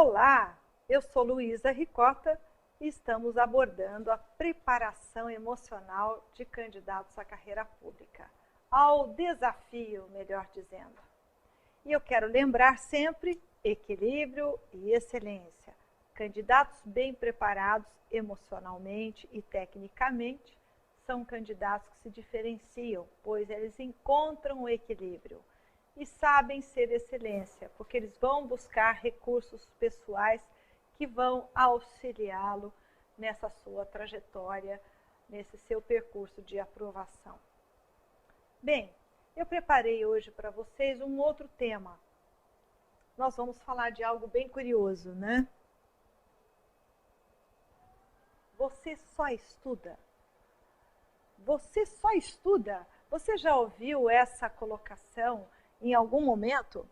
Olá, eu sou Luísa Ricota e estamos abordando a preparação emocional de candidatos à carreira pública, ao desafio, melhor dizendo. E eu quero lembrar sempre equilíbrio e excelência. Candidatos bem preparados emocionalmente e tecnicamente são candidatos que se diferenciam, pois eles encontram o equilíbrio e sabem ser excelência, porque eles vão buscar recursos pessoais que vão auxiliá-lo nessa sua trajetória, nesse seu percurso de aprovação. Bem, eu preparei hoje para vocês um outro tema. Nós vamos falar de algo bem curioso, né? Você só estuda? Você só estuda? Você já ouviu essa colocação em algum momento?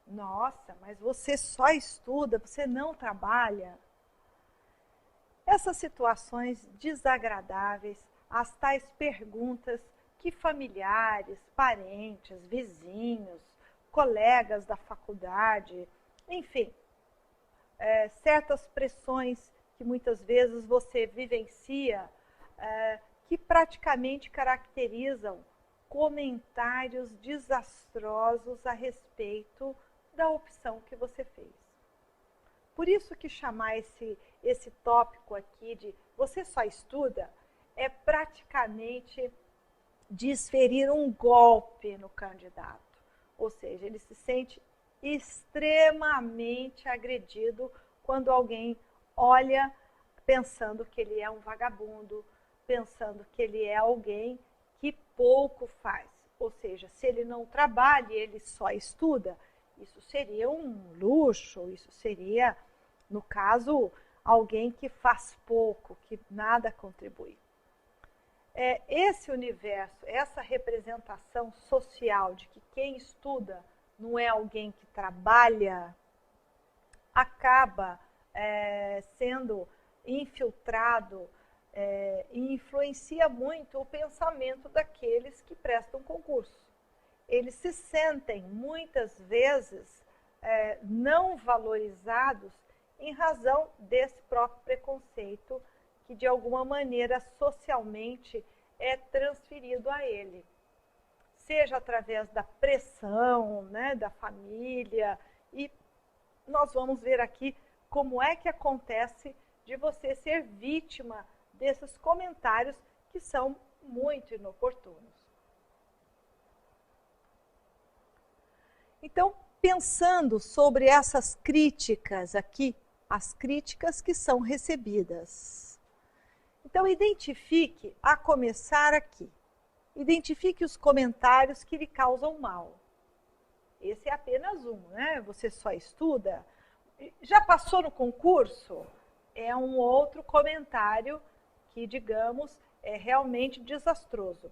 Nossa, mas você só estuda, você não trabalha? Essas situações desagradáveis, as tais perguntas que familiares, parentes, vizinhos, colegas da faculdade, enfim, certas pressões que muitas vezes você vivencia, que praticamente caracterizam comentários desastrosos a respeito da opção que você fez. Por isso que chamar esse tópico aqui de você só estuda é praticamente desferir um golpe no candidato. Ou seja, ele se sente extremamente agredido quando alguém olha pensando que ele é um vagabundo, pensando que ele é alguém que pouco faz. Ou seja, se ele não trabalha e ele só estuda, isso seria um luxo, isso seria, no caso, alguém que faz pouco, que nada contribui. Esse universo, essa representação social de que quem estuda não é alguém que trabalha, acaba sendo infiltrado e influencia muito o pensamento daqueles que prestam concurso. Eles se sentem, muitas vezes, não valorizados em razão desse próprio preconceito que, de alguma maneira, socialmente é transferido a ele. Seja através da pressão, né, da família, e nós vamos ver aqui como é que acontece de você ser vítima desses comentários que são muito inoportunos. Então, pensando sobre essas críticas aqui, as críticas que são recebidas. Então, identifique, a começar aqui, identifique os comentários que lhe causam mal. Esse é apenas um, né? Você só estuda. Já passou no concurso? É um outro comentário que, digamos, é realmente desastroso.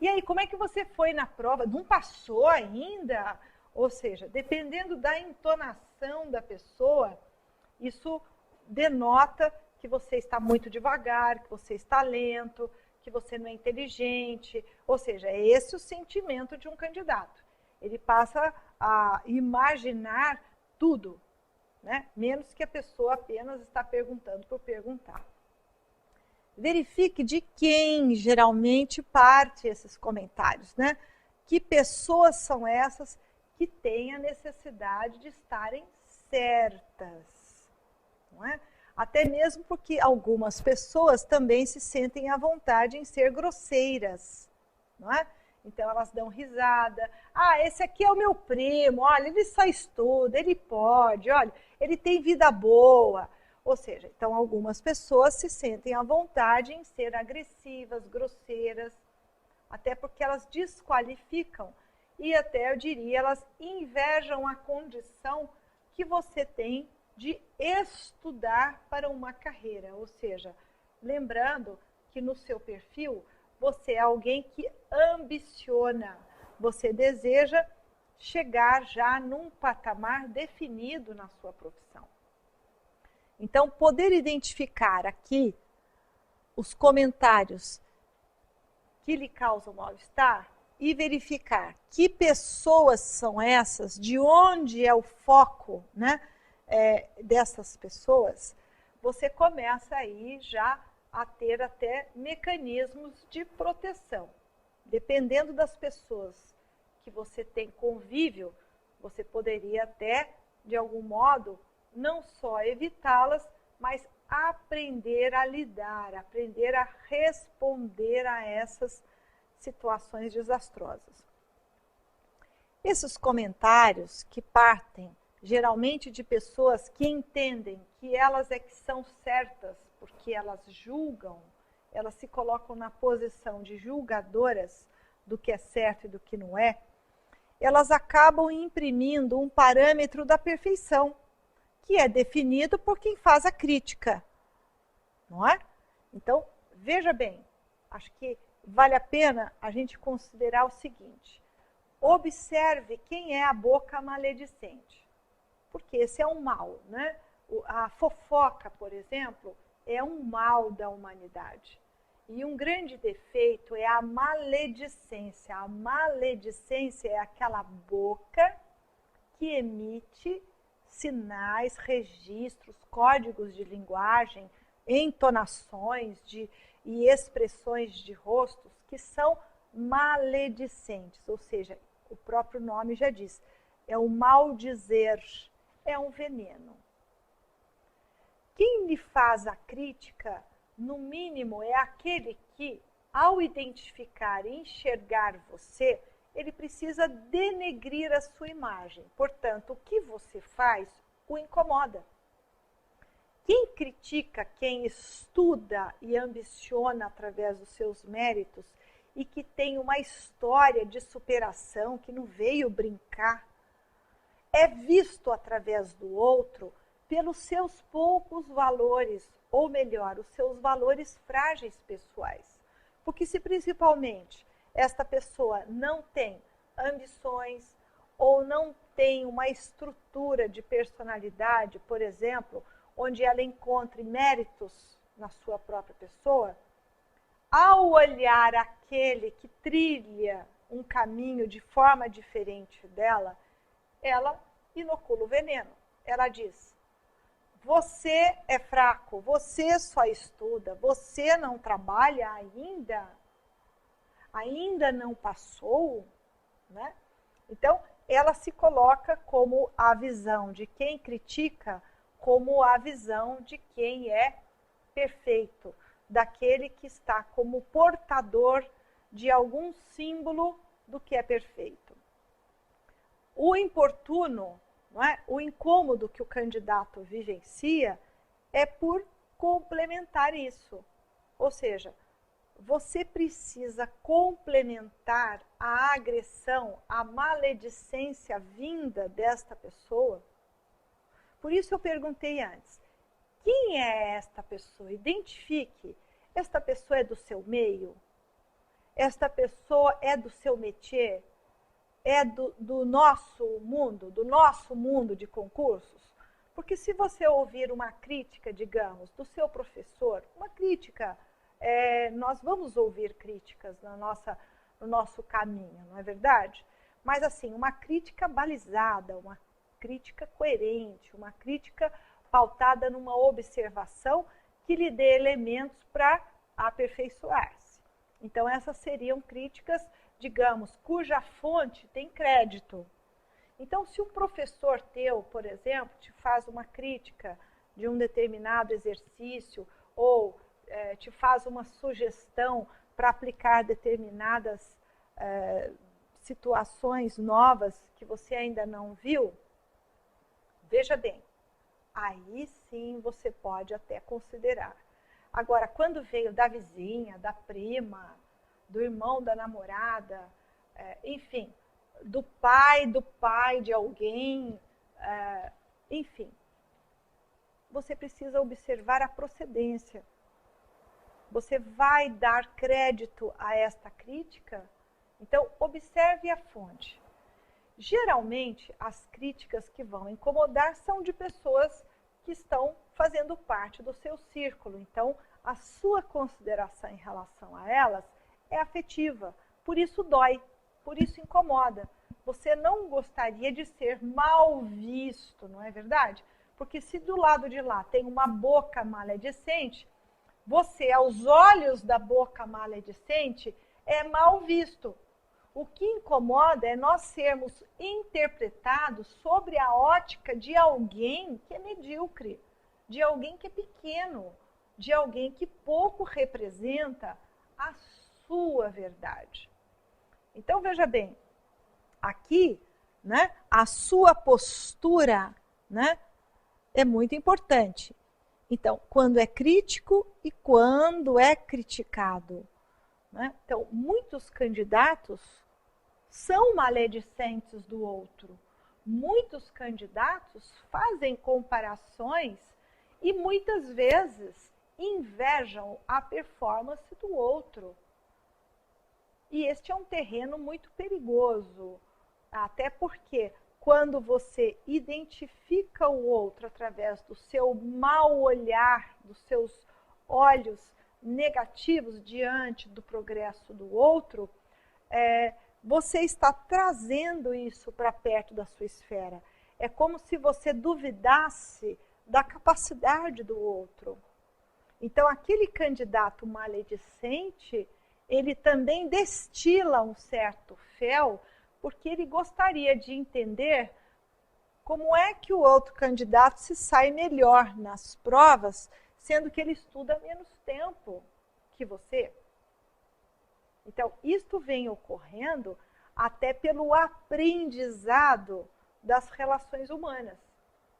E aí, como é que você foi na prova? Não passou ainda? Ou seja, dependendo da entonação da pessoa, isso denota que você está muito devagar, que você está lento, que você não é inteligente. Ou seja, é esse o sentimento de um candidato. Ele passa a imaginar tudo, né? Menos que a pessoa apenas está perguntando por perguntar. Verifique de quem geralmente parte esses comentários, né? Que pessoas são essas que têm a necessidade de estarem certas, não é? Até mesmo porque algumas pessoas também se sentem à vontade em ser grosseiras, não é? Então elas dão risada. Ah, esse aqui é o meu primo, olha, ele só estuda, ele pode, olha, ele tem vida boa. Ou seja, então algumas pessoas se sentem à vontade em ser agressivas, grosseiras, até porque elas desqualificam e até, eu diria, elas invejam a condição que você tem de estudar para uma carreira. Ou seja, lembrando que no seu perfil você é alguém que ambiciona, você deseja chegar já num patamar definido na sua profissão. Então, poder identificar aqui os comentários que lhe causam mal-estar e verificar que pessoas são essas, de onde é o foco, né, dessas pessoas, você começa aí já a ter até mecanismos de proteção. Dependendo das pessoas que você tem convívio, você poderia até, de algum modo, não só evitá-las, mas aprender a lidar, aprender a responder a essas situações desastrosas. Esses comentários que partem geralmente de pessoas que entendem que elas é que são certas, porque elas julgam, elas se colocam na posição de julgadoras do que é certo e do que não é, elas acabam imprimindo um parâmetro da perfeição, que é definido por quem faz a crítica, não é? Então, veja bem, acho que vale a pena a gente considerar o seguinte: observe quem é a boca maledicente, porque esse é um mal, né? A fofoca, por exemplo, é um mal da humanidade. E um grande defeito é a maledicência. A maledicência é aquela boca que emite sinais, registros, códigos de linguagem, entonações e expressões de rostos que são maledicentes, ou seja, o próprio nome já diz, é o maldizer, é um veneno. Quem lhe faz a crítica, no mínimo, é aquele que, ao identificar e enxergar você, ele precisa denegrir a sua imagem. Portanto, o que você faz o incomoda. Quem critica, quem estuda e ambiciona através dos seus méritos e que tem uma história de superação, que não veio brincar, é visto através do outro pelos seus poucos valores, ou melhor, os seus valores frágeis pessoais. Porque se principalmente esta pessoa não tem ambições ou não tem uma estrutura de personalidade, por exemplo, onde ela encontre méritos na sua própria pessoa, ao olhar aquele que trilha um caminho de forma diferente dela, ela inocula o veneno. Ela diz: você é fraco, você só estuda, você não trabalha ainda não passou, né? Então, ela se coloca como a visão de quem critica, como a visão de quem é perfeito, daquele que está como portador de algum símbolo do que é perfeito. O importuno, não é? O incômodo que o candidato vivencia é por complementar isso. Ou seja, você precisa complementar a agressão, a maledicência vinda desta pessoa. Por isso eu perguntei antes, quem é esta pessoa? Identifique. Esta pessoa é do seu meio? Esta pessoa é do seu métier? É do nosso mundo de concursos? Porque se você ouvir uma crítica, digamos, do seu professor, uma crítica, nós vamos ouvir críticas no nosso caminho, não é verdade? Mas assim, uma crítica balizada, uma crítica coerente, uma crítica pautada numa observação que lhe dê elementos para aperfeiçoar-se. Então, essas seriam críticas, digamos, cuja fonte tem crédito. Então, se um professor teu, por exemplo, te faz uma crítica de um determinado exercício ou te faz uma sugestão para aplicar determinadas situações novas que você ainda não viu, veja bem, aí sim você pode até considerar. Agora, quando veio da vizinha, da prima, do irmão da namorada, enfim, do pai de alguém, enfim, você precisa observar a procedência. Você vai dar crédito a esta crítica? Então, observe a fonte. Geralmente, as críticas que vão incomodar são de pessoas que estão fazendo parte do seu círculo. Então, a sua consideração em relação a elas é afetiva. Por isso dói, por isso incomoda. Você não gostaria de ser mal visto, não é verdade? Porque se do lado de lá tem uma boca maledicente, você, aos olhos da boca maledicente, é mal visto. O que incomoda é nós sermos interpretados sobre a ótica de alguém que é medíocre, de alguém que é pequeno, de alguém que pouco representa a sua verdade. Então, veja bem, aqui, né, a sua postura, né, é muito importante. Então, quando é crítico e quando é criticado. Né? Então, muitos candidatos são maledicentes do outro. Muitos candidatos fazem comparações e muitas vezes invejam a performance do outro. E este é um terreno muito perigoso, até porque quando você identifica o outro através do seu mau olhar, dos seus olhos negativos diante do progresso do outro, você está trazendo isso para perto da sua esfera. É como se você duvidasse da capacidade do outro. Então, aquele candidato maledicente, ele também destila um certo fel, porque ele gostaria de entender como é que o outro candidato se sai melhor nas provas, sendo que ele estuda menos tempo que você. Então, isto vem ocorrendo até pelo aprendizado das relações humanas.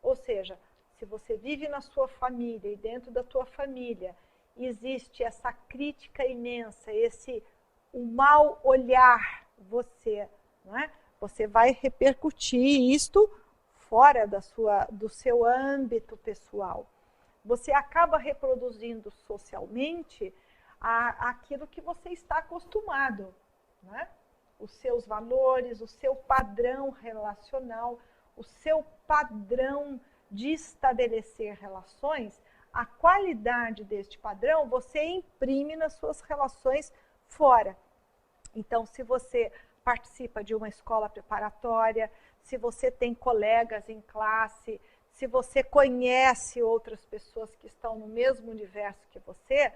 Ou seja, se você vive na sua família e dentro da tua família existe essa crítica imensa, o mal olhar você, não é? Você vai repercutir isto fora do seu âmbito pessoal. Você acaba reproduzindo socialmente aquilo que você está acostumado, né? Os seus valores, o seu padrão relacional, o seu padrão de estabelecer relações, a qualidade deste padrão você imprime nas suas relações fora. Então, se você participa de uma escola preparatória, se você tem colegas em classe, se você conhece outras pessoas que estão no mesmo universo que você,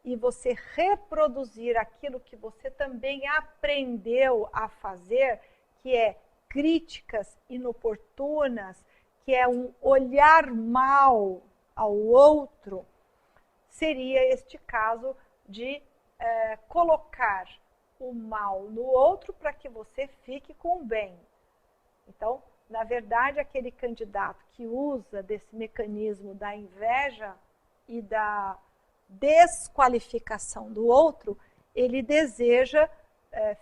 e você reproduzir aquilo que você também aprendeu a fazer, que é críticas inoportunas, que é um olhar mal ao outro, seria este caso de colocar o mal no outro para que você fique com o bem. Então, na verdade, aquele candidato que usa desse mecanismo da inveja e da desqualificação do outro, ele deseja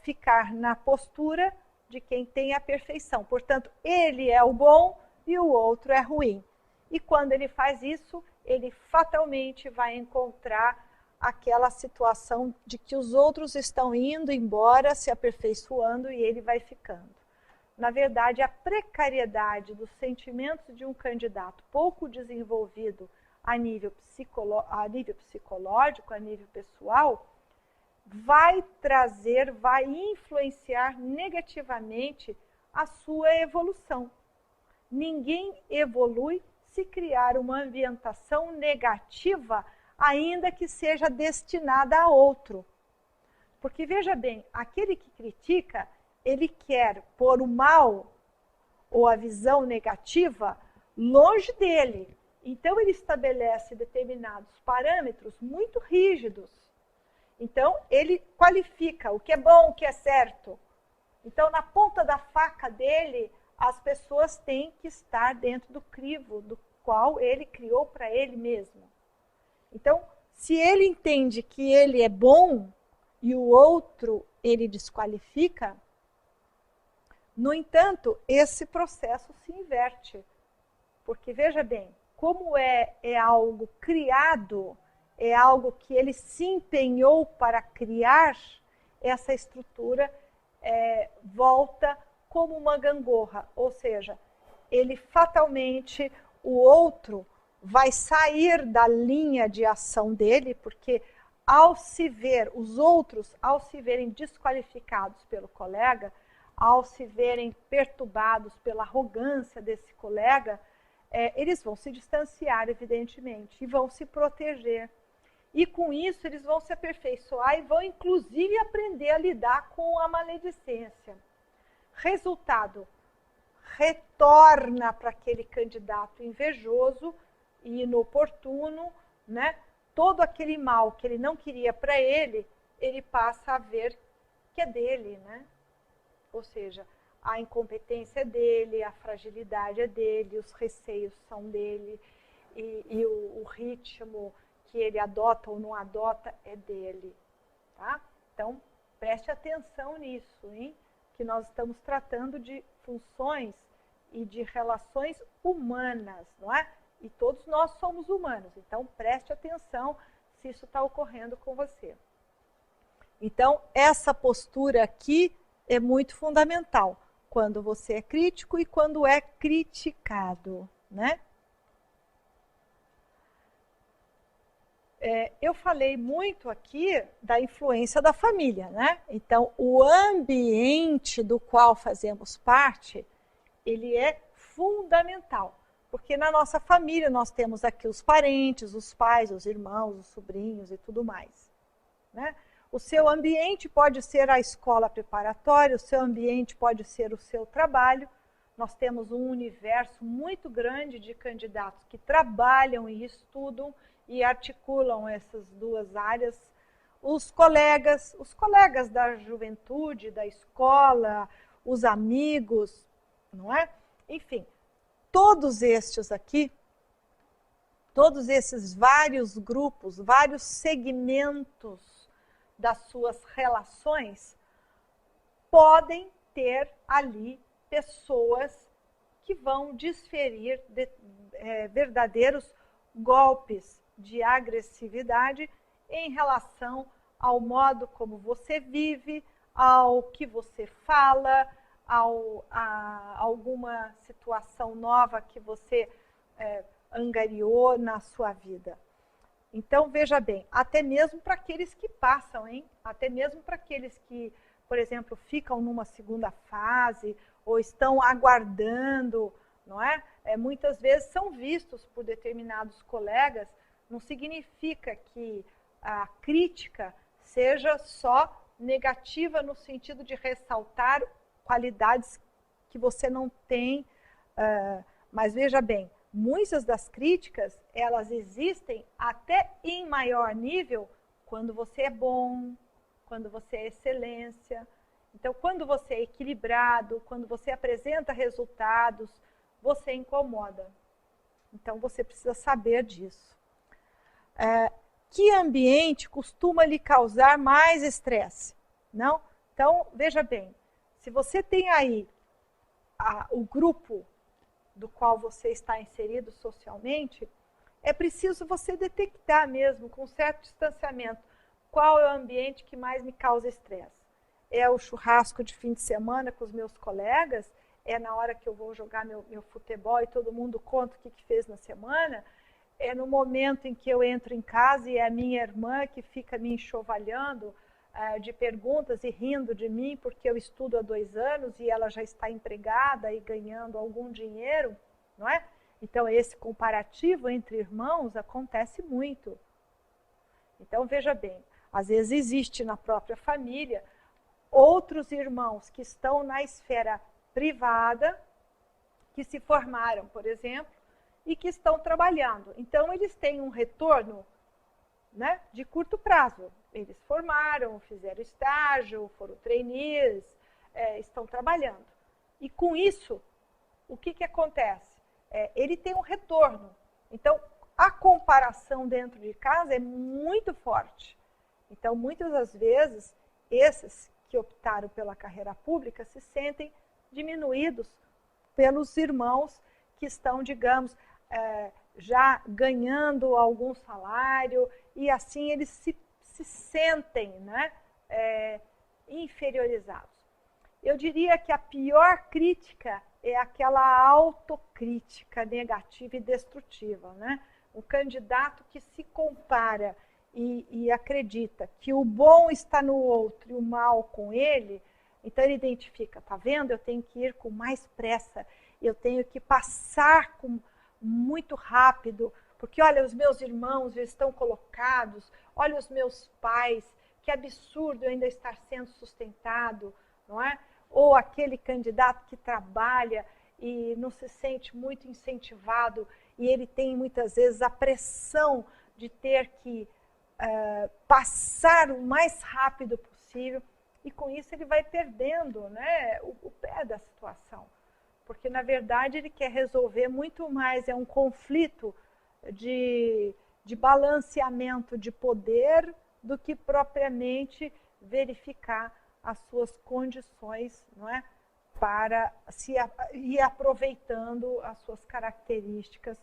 ficar na postura de quem tem a perfeição. Portanto, ele é o bom e o outro é ruim. E quando ele faz isso, ele fatalmente vai encontrar aquela situação de que os outros estão indo embora, se aperfeiçoando e ele vai ficando. Na verdade, a precariedade dos sentimentos de um candidato pouco desenvolvido a nível psicológico, a nível pessoal, vai influenciar negativamente a sua evolução. Ninguém evolui se criar uma ambientação negativa, ainda que seja destinada a outro. Porque, veja bem, aquele que critica, ele quer pôr o mal ou a visão negativa longe dele. Então, ele estabelece determinados parâmetros muito rígidos. Então, ele qualifica o que é bom, o que é certo. Então, na ponta da faca dele, as pessoas têm que estar dentro do crivo do qual ele criou para ele mesmo. Então, se ele entende que ele é bom e o outro ele desqualifica, no entanto, esse processo se inverte. Porque, veja bem, como é algo criado, é algo que ele se empenhou para criar, essa estrutura volta como uma gangorra. Ou seja, ele fatalmente, o outro vai sair da linha de ação dele, porque ao se ver, os outros, ao se verem desqualificados pelo colega, ao se verem perturbados pela arrogância desse colega, eles vão se distanciar, evidentemente, e vão se proteger. E com isso eles vão se aperfeiçoar e vão inclusive aprender a lidar com a maledicência. Resultado, retorna para aquele candidato invejoso e inoportuno, né? Todo aquele mal que ele não queria para ele, ele passa a ver que é dele, né? Ou seja, a incompetência é dele, a fragilidade é dele, os receios são dele, e o ritmo que ele adota ou não adota é dele, tá? Então, preste atenção nisso, hein? Que nós estamos tratando de funções e de relações humanas, não é? E todos nós somos humanos, então preste atenção se isso está ocorrendo com você. Então, essa postura aqui é muito fundamental, quando você é crítico e quando é criticado, né? Eu falei muito aqui da influência da família, né? Então, o ambiente do qual fazemos parte, ele é fundamental. Porque na nossa família nós temos aqui os parentes, os pais, os irmãos, os sobrinhos e tudo mais, né? O seu ambiente pode ser a escola preparatória, o seu ambiente pode ser o seu trabalho. Nós temos um universo muito grande de candidatos que trabalham e estudam e articulam essas duas áreas. Os colegas da juventude, da escola, os amigos, não é? Enfim, todos estes aqui, todos esses vários grupos, vários segmentos das suas relações, podem ter ali pessoas que vão desferir verdadeiros golpes de agressividade em relação ao modo como você vive, ao que você fala, a alguma situação nova que você angariou na sua vida. Então, veja bem, até mesmo para aqueles que passam, hein? Até mesmo para aqueles que, por exemplo, ficam numa segunda fase ou estão aguardando, não é? Muitas vezes são vistos por determinados colegas, não significa que a crítica seja só negativa no sentido de ressaltar qualidades que você não tem, mas veja bem, muitas das críticas, elas existem até em maior nível quando você é bom, quando você é excelência. Então, quando você é equilibrado, quando você apresenta resultados, você incomoda. Então, você precisa saber disso. Que ambiente costuma lhe causar mais estresse? Não? Então, veja bem, se você tem aí o grupo do qual você está inserido socialmente, é preciso você detectar mesmo, com certo distanciamento, qual é o ambiente que mais me causa estresse. É o churrasco de fim de semana com os meus colegas? É na hora que eu vou jogar meu futebol e todo mundo conta o que fez na semana? É no momento em que eu entro em casa e é a minha irmã que fica me enxovalhando de perguntas e rindo de mim porque eu estudo há 2 anos e ela já está empregada e ganhando algum dinheiro, não é? Então, esse comparativo entre irmãos acontece muito. Então, veja bem, às vezes existe na própria família outros irmãos que estão na esfera privada, que se formaram, por exemplo, e que estão trabalhando. Então, eles têm um retorno, né, de curto prazo. Eles formaram, fizeram estágio, foram trainees, estão trabalhando. E com isso, o que acontece? Ele tem um retorno. Então, a comparação dentro de casa é muito forte. Então, muitas das vezes, esses que optaram pela carreira pública se sentem diminuídos pelos irmãos que estão, digamos, já ganhando algum salário, e assim eles se sentem, né, inferiorizados. Eu diria que a pior crítica é aquela autocrítica negativa e destrutiva, né? Um candidato que se compara e acredita que o bom está no outro e o mal com ele, então ele identifica, tá vendo? Eu tenho que ir com mais pressa, eu tenho que passar com muito rápido, porque olha, os meus irmãos já estão colocados, olha os meus pais, que absurdo ainda estar sendo sustentado, não é? Ou aquele candidato que trabalha e não se sente muito incentivado e ele tem muitas vezes a pressão de ter que passar o mais rápido possível e com isso ele vai perdendo, né, o pé da situação. Porque, na verdade, ele quer resolver muito mais, é um conflito de balanceamento de poder do que propriamente verificar as suas condições, não é? Para se ir aproveitando as suas características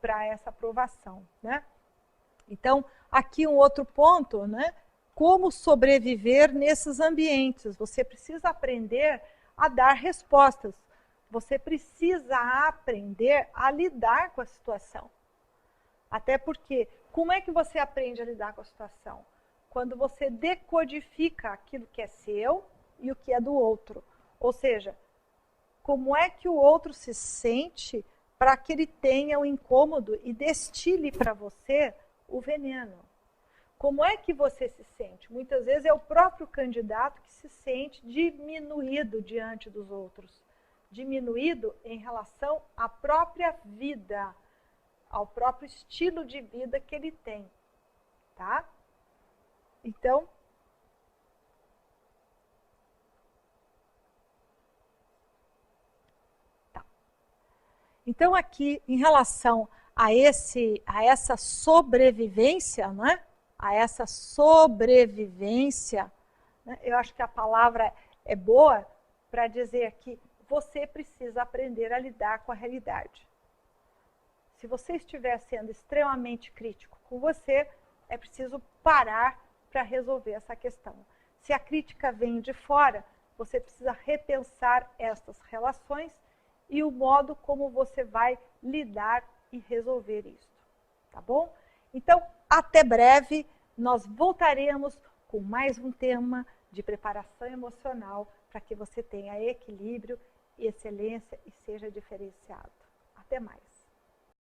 para essa aprovação, né? Então, aqui um outro ponto, né? Como sobreviver nesses ambientes. Você precisa aprender a dar respostas. Você precisa aprender a lidar com a situação. Até porque, como é que você aprende a lidar com a situação? Quando você decodifica aquilo que é seu e o que é do outro. Ou seja, como é que o outro se sente para que ele tenha um incômodo e destile para você o veneno. Como é que você se sente? Muitas vezes é o próprio candidato que se sente diminuído diante dos outros. Diminuído em relação à própria vida, ao próprio estilo de vida que ele tem. Tá? Então, aqui, em relação a essa sobrevivência, né? A essa sobrevivência, né? Eu acho que a palavra é boa para dizer que você precisa aprender a lidar com a realidade. Se você estiver sendo extremamente crítico com você, é preciso parar para resolver essa questão. Se a crítica vem de fora, você precisa repensar essas relações e o modo como você vai lidar e resolver isso, tá bom? Então, até breve, nós voltaremos com mais um tema de preparação emocional para que você tenha equilíbrio e excelência e seja diferenciado. Até mais.